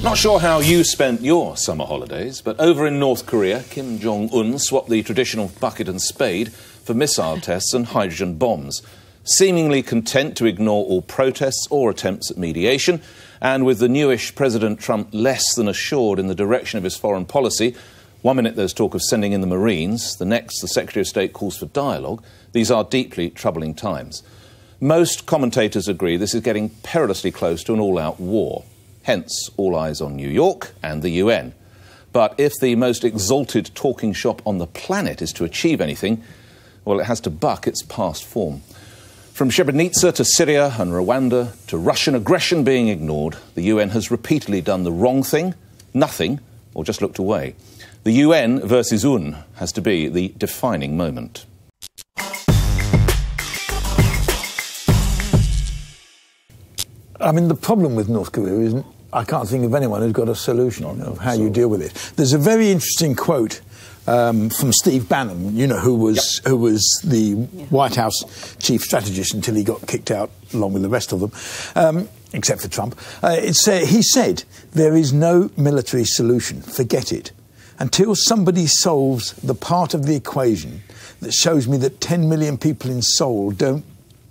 Not sure how you spent your summer holidays, but over in North Korea, Kim Jong-un swapped the traditional bucket and spade for missile tests and hydrogen bombs. Seemingly content to ignore all protests or attempts at mediation, and with the newish President Trump less than assured in the direction of his foreign policy, one minute there's talk of sending in the Marines, the next the Secretary of State calls for dialogue. These are deeply troubling times. Most commentators agree this is getting perilously close to an all-out war. Hence, all eyes on New York and the UN. But if the most exalted talking shop on the planet is to achieve anything, well, it has to buck its past form. From Srebrenica to Syria and Rwanda to Russian aggression being ignored, the UN has repeatedly done the wrong thing, nothing, or just looked away. The UN versus UN has to be the defining moment. I mean, the problem with North Korea is I can't think of anyone who's got a solution of how you deal with it. There's a very interesting quote from Steve Bannon, you know, who was the White House chief strategist until he got kicked out along with the rest of them, except for Trump. He said, there is no military solution, forget it, until somebody solves the part of the equation that shows me that 10 million people in Seoul don't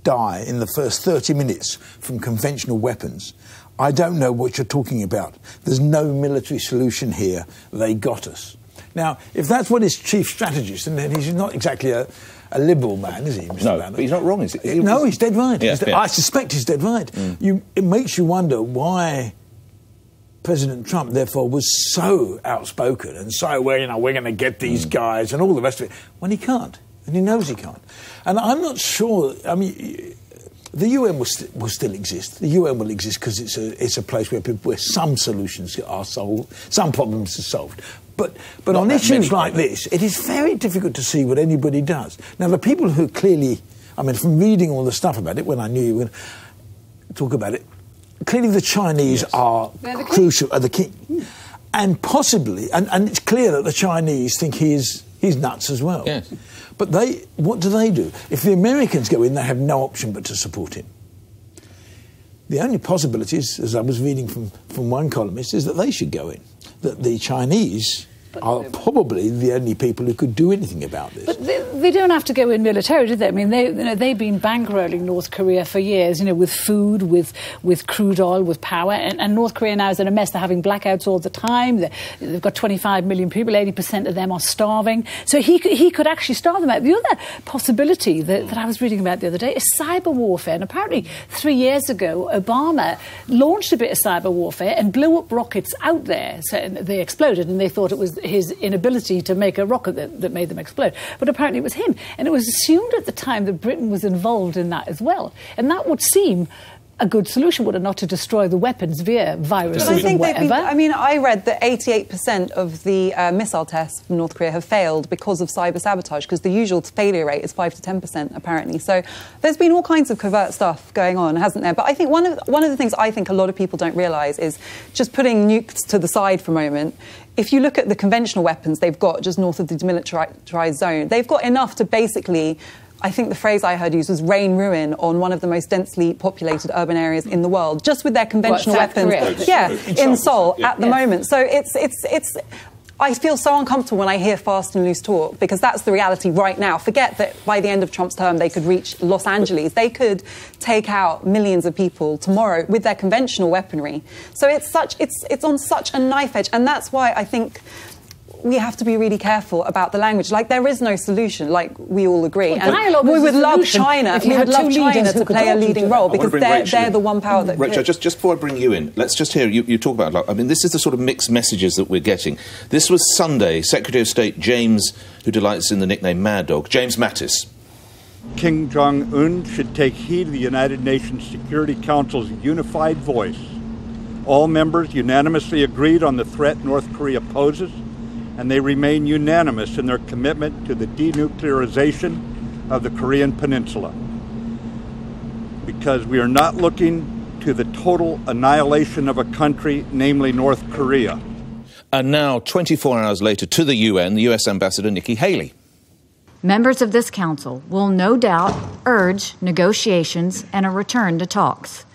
die in the first 30 minutes from conventional weapons. I don't know what you're talking about. There's no military solution here. They got us. Now, if that's what his chief strategist, and then he's not exactly a liberal man, is he, Mr. No, Bannon? but he's not wrong, is he? No, he's dead right. Yeah, I suspect he's dead right. It makes you wonder why President Trump, therefore, was so outspoken and so, well, you know, we're going to get these guys and all the rest of it, when he can't. And he knows he can't. And I'm not sure, I mean, the UN will still exist. The UN will exist because it's a place where some solutions are solved, some problems are solved. But on issues like this, it is very difficult to see what anybody does. Now, the people who clearly, I mean, from reading all the stuff about it, when I knew you were going to talk about it, clearly the Chinese are crucial, are the key. And possibly, and it's clear that the Chinese think he's nuts as well. Yes. But what do? If the Americans go in, they have no option but to support him. The only possibility is, as I was reading from one columnist, is that they should go in. That the Chinese are probably the only people who could do anything about this. But they don't have to go in militarily, do they? I mean, they've been bankrolling North Korea for years, you know, with food, with crude oil, with power. And North Korea now is in a mess. They're having blackouts all the time. They've got 25 million people. 80% of them are starving. So he could actually starve them out. The other possibility that I was reading about the other day is cyber warfare. And apparently 3 years ago, Obama launched a bit of cyber warfare and blew up rockets out there. So they exploded, and they thought it was his inability to make a rocket that made them explode. But apparently it was him. And it was assumed at the time that Britain was involved in that as well. And that would seem a good solution, would it not, to destroy the weapons via viruses and whatever? I mean, I read that 88% of the missile tests from North Korea have failed because of cyber sabotage, because the usual failure rate is 5 to 10%, apparently. So there's been all kinds of covert stuff going on, hasn't there? But I think one of the things I think a lot of people don't realise is, just putting nukes to the side for a moment, if you look at the conventional weapons they've got just north of the demilitarised zone, they've got enough to basically, I think the phrase I heard used was rain ruin on one of the most densely populated urban areas in the world, just with their conventional weapons. Yeah, in Seoul at the moment. So it's I feel so uncomfortable when I hear fast and loose talk, because that's the reality right now. Forget that by the end of Trump's term they could reach Los Angeles. They could take out millions of people tomorrow with their conventional weaponry. So it's on such a knife edge, and that's why I think we have to be really careful about the language. Like, there is no solution, like we all agree. Well, and we would love China. We would love China to play a leading role, because they're the one power that... Rachel, just before I bring you in, let's just hear you talk about, like, I mean, this is the sort of mixed messages that we're getting. This was Sunday, Secretary of State James, who delights in the nickname Mad Dog, James Mattis. Kim Jong-un should take heed of the United Nations Security Council's unified voice. All members unanimously agreed on the threat North Korea poses, and they remain unanimous in their commitment to the denuclearization of the Korean Peninsula. Because we are not looking to the total annihilation of a country, namely North Korea. And now, 24 hours later, to the UN, the US Ambassador Nikki Haley. Members of this council will no doubt urge negotiations and a return to talks.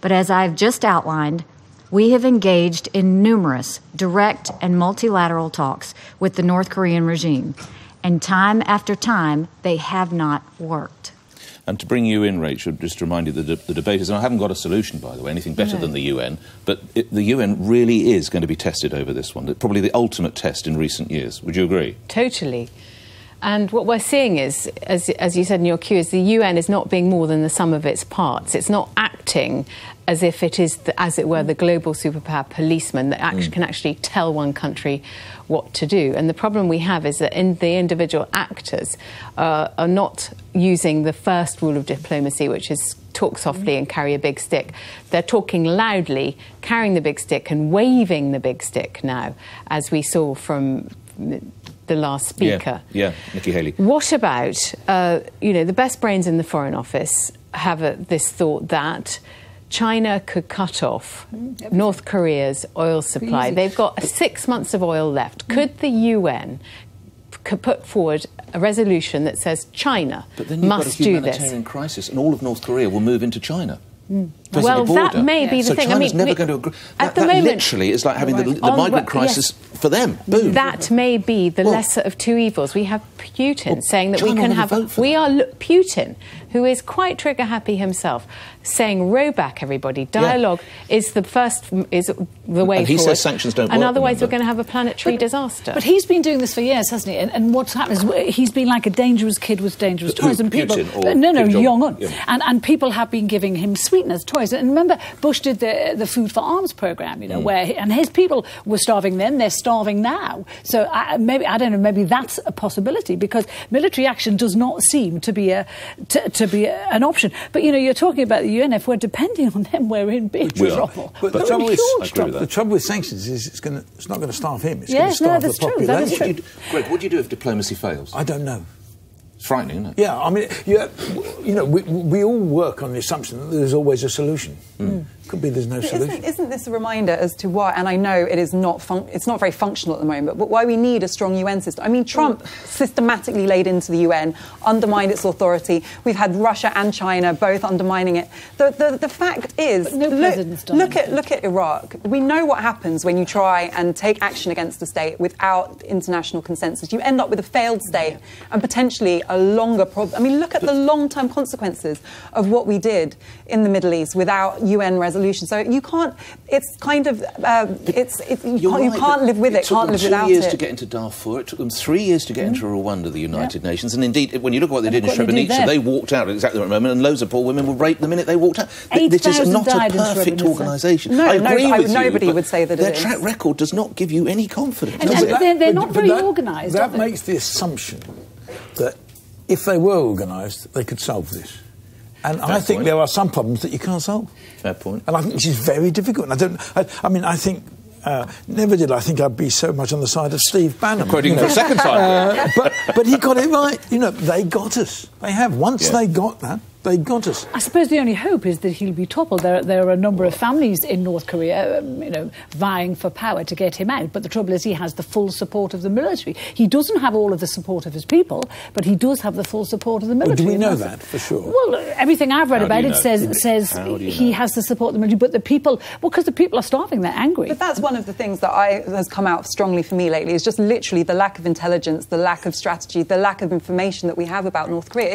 But as I've just outlined, we have engaged in numerous direct and multilateral talks with the North Korean regime, and time after time, they have not worked. And to bring you in, Rachel, just to remind you that the debate is, and I haven't got a solution, by the way, anything better than the UN, but the UN really is going to be tested over this one. Probably the ultimate test in recent years. Would you agree? Totally. And what we're seeing is, as you said in your cue, is the UN is not being more than the sum of its parts. It's not acting as if it is, as it were, the global superpower policeman that can actually tell one country what to do. And the problem we have is that the individual actors are not using the first rule of diplomacy, which is talk softly and carry a big stick. They're talking loudly, carrying the big stick and waving the big stick now, as we saw from the last speaker. Yeah, Nikki Haley. What about, the best brains in the Foreign Office have this thought that China could cut off North Korea's oil supply. They've got 6 months of oil left. Could the UN put forward a resolution that says China must do this? But then you've got a humanitarian crisis, and all of North Korea will move into China. Well, that may be the so thing. China's never going to agree. That literally is like having the migrant crisis for them. Boom. That may be the lesser of two evils. We have Putin saying that we can have... Putin, who is quite trigger-happy himself, saying, row back, everybody. Dialogue is the way forward. And he says sanctions don't work. And otherwise we're going to have a planetary disaster. But he's been doing this for years, hasn't he? And what's happened is he's been like a dangerous kid with dangerous toys. And people, Jong-un. Yeah. And people have been giving him sweeteners, toys. And remember, Bush did the Food for Arms programme, and his people were starving then, they're starving now. So maybe that's a possibility, because military action does not seem to be an option. But, you're talking about the UN. If we're depending on them, we're in big trouble. But the trouble with sanctions is it's not going to starve him. It's going to starve the population. That is true. Greg, what do you do if diplomacy fails? I don't know. It's frightening, isn't it? Yeah, I mean, we all work on the assumption that there's always a solution. Could be there's no solution. Isn't this a reminder as to why, and I know it is not it's not very functional at the moment, but why we need a strong UN system? I mean, Trump systematically laid into the UN, undermined its authority. We've had Russia and China both undermining it. The fact is, look at Iraq. We know what happens when you try and take action against a state without international consensus. You end up with a failed state and potentially a longer problem. I mean, look at the long-term consequences of what we did in the Middle East without UN resolution. So you can't. It's kind of. You can't live with it. Can't live without it. It took them 2 years to get into Darfur. It took them 3 years to get into Rwanda, the United Nations. And indeed, when you look at what they did in Srebrenica, they walked out at exactly the right moment, and loads of poor women were raped the minute they walked out. This is not a perfect organisation. No, I agree with you. Nobody would say that their track record does not give you any confidence. They're not very organised. That makes the assumption that if they were organised, they could solve this. And I think there are some problems that you can't solve. Fair point. And I think this is very difficult. And I think never did I think I'd be so much on the side of Steve Bannon. Quoting for a second time. But he got it right. They got us. They have. Once they got that, they got us. I suppose the only hope is that he'll be toppled. There are a number of families in North Korea, vying for power to get him out. But the trouble is he has the full support of the military. He doesn't have all of the support of his people, but he does have the full support of the military. Do we know that for sure? Well, everything I've read about it says he has the support of the military. But the people, because the people are starving, they're angry. But that's one of the things that has come out strongly for me lately, is just literally the lack of intelligence, the lack of strategy, the lack of information that we have about North Korea.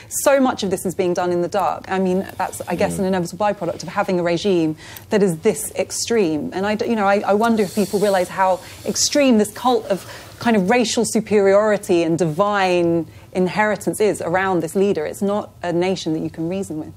So much of this is being done in the dark. I mean, that's, I guess, an inevitable byproduct of having a regime that is this extreme. And I wonder if people realise how extreme this cult of kind of racial superiority and divine inheritance is around this leader. It's not a nation that you can reason with.